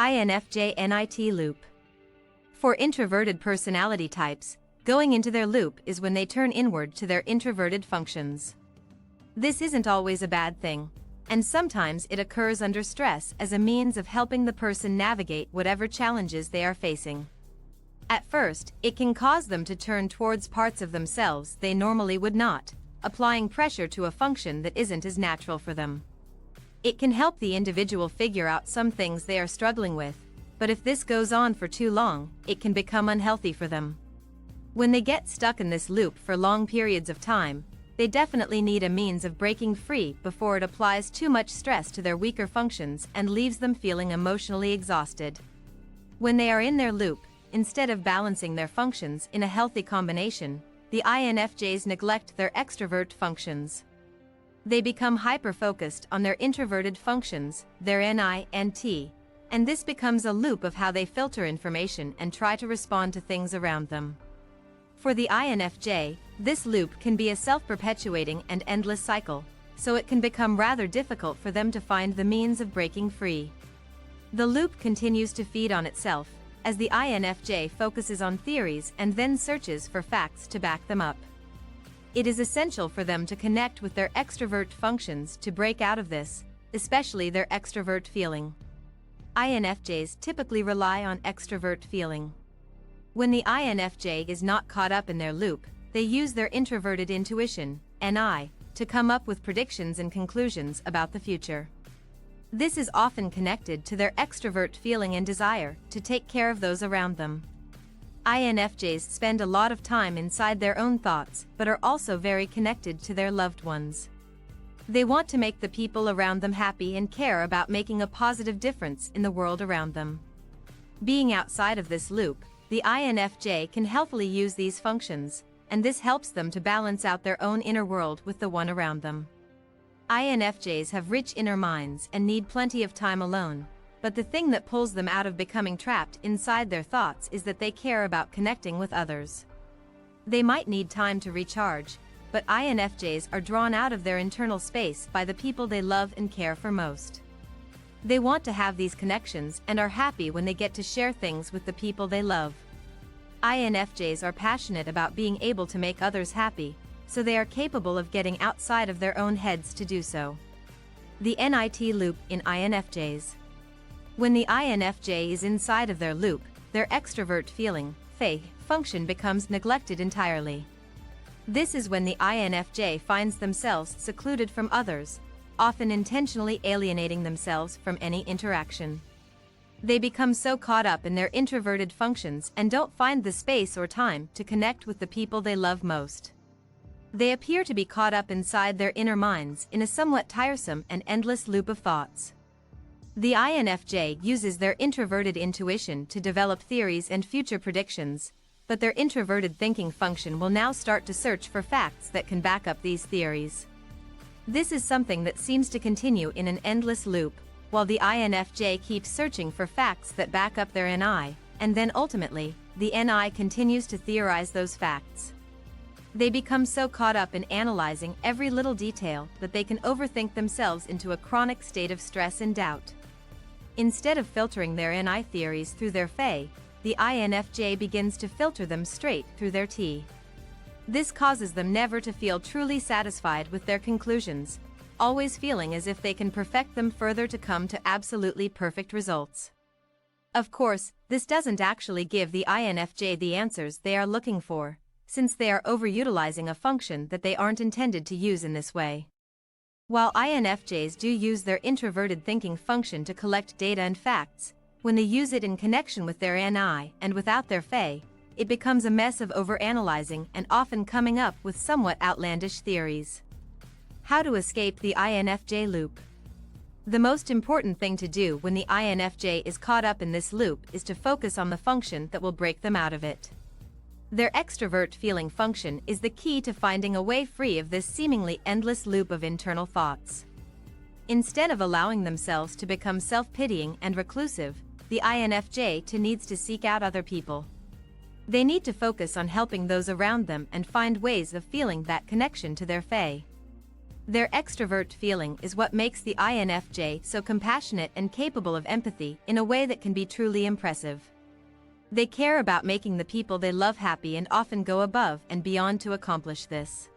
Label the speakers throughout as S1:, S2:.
S1: INFJ NIT loop. For introverted personality types, going into their loop is when they turn inward to their introverted functions. This isn't always a bad thing, and sometimes it occurs under stress as a means of helping the person navigate whatever challenges they are facing. At first, it can cause them to turn towards parts of themselves they normally would not, applying pressure to a function that isn't as natural for them. It can help the individual figure out some things they are struggling with, but if this goes on for too long, it can become unhealthy for them. When they get stuck in this loop for long periods of time, they definitely need a means of breaking free before it applies too much stress to their weaker functions and leaves them feeling emotionally exhausted. When they are in their loop, instead of balancing their functions in a healthy combination, the INFJs neglect their extrovert functions. They become hyper-focused on their introverted functions, their NI and T, and this becomes a loop of how they filter information and try to respond to things around them. For the INFJ, this loop can be a self-perpetuating and endless cycle, so it can become rather difficult for them to find the means of breaking free. The loop continues to feed on itself, as the INFJ focuses on theories and then searches for facts to back them up. It is essential for them to connect with their extrovert functions to break out of this, especially their extrovert feeling. INFJs typically rely on extrovert feeling. When the INFJ is not caught up in their loop, they use their introverted intuition, NI, to come up with predictions and conclusions about the future. This is often connected to their extrovert feeling and desire to take care of those around them. INFJs spend a lot of time inside their own thoughts but are also very connected to their loved ones. They want to make the people around them happy and care about making a positive difference in the world around them. Being outside of this loop, the INFJ can healthily use these functions, and this helps them to balance out their own inner world with the one around them. INFJs have rich inner minds and need plenty of time alone, but the thing that pulls them out of becoming trapped inside their thoughts is that they care about connecting with others. They might need time to recharge, but INFJs are drawn out of their internal space by the people they love and care for most. They want to have these connections and are happy when they get to share things with the people they love. INFJs are passionate about being able to make others happy, so they are capable of getting outside of their own heads to do so. The NIT loop in INFJs. When the INFJ is inside of their loop, their extrovert feeling, function becomes neglected entirely. This is when the INFJ finds themselves secluded from others, often intentionally alienating themselves from any interaction. They become so caught up in their introverted functions and don't find the space or time to connect with the people they love most. They appear to be caught up inside their inner minds in a somewhat tiresome and endless loop of thoughts. The INFJ uses their introverted intuition to develop theories and future predictions, but their introverted thinking function will now start to search for facts that can back up these theories. This is something that seems to continue in an endless loop, while the INFJ keeps searching for facts that back up their NI, and then ultimately, the NI continues to theorize those facts. They become so caught up in analyzing every little detail that they can overthink themselves into a chronic state of stress and doubt. Instead of filtering their NI theories through their the INFJ begins to filter them straight through their T. This causes them never to feel truly satisfied with their conclusions, always feeling as if they can perfect them further to come to absolutely perfect results. Of course, this doesn't actually give the INFJ the answers they are looking for, since they are overutilizing a function that they aren't intended to use in this way. While INFJs do use their introverted thinking function to collect data and facts, when they use it in connection with their NI and without their it becomes a mess of overanalyzing and often coming up with somewhat outlandish theories. How to escape the INFJ loop? The most important thing to do when the INFJ is caught up in this loop is to focus on the function that will break them out of it. Their extrovert feeling function is the key to finding a way free of this seemingly endless loop of internal thoughts. Instead of allowing themselves to become self-pitying and reclusive, the INFJ needs to seek out other people. They need to focus on helping those around them and find ways of feeling that connection to their Their extrovert feeling is what makes the INFJ so compassionate and capable of empathy in a way that can be truly impressive. They care about making the people they love happy and often go above and beyond to accomplish this.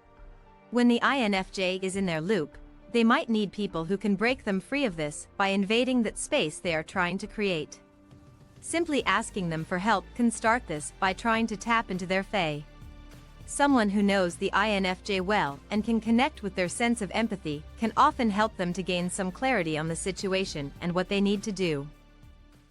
S1: When the INFJ is in their loop, they might need people who can break them free of this by invading that space they are trying to create. Simply asking them for help can start this by trying to tap into their fae. Someone who knows the INFJ well and can connect with their sense of empathy can often help them to gain some clarity on the situation and what they need to do.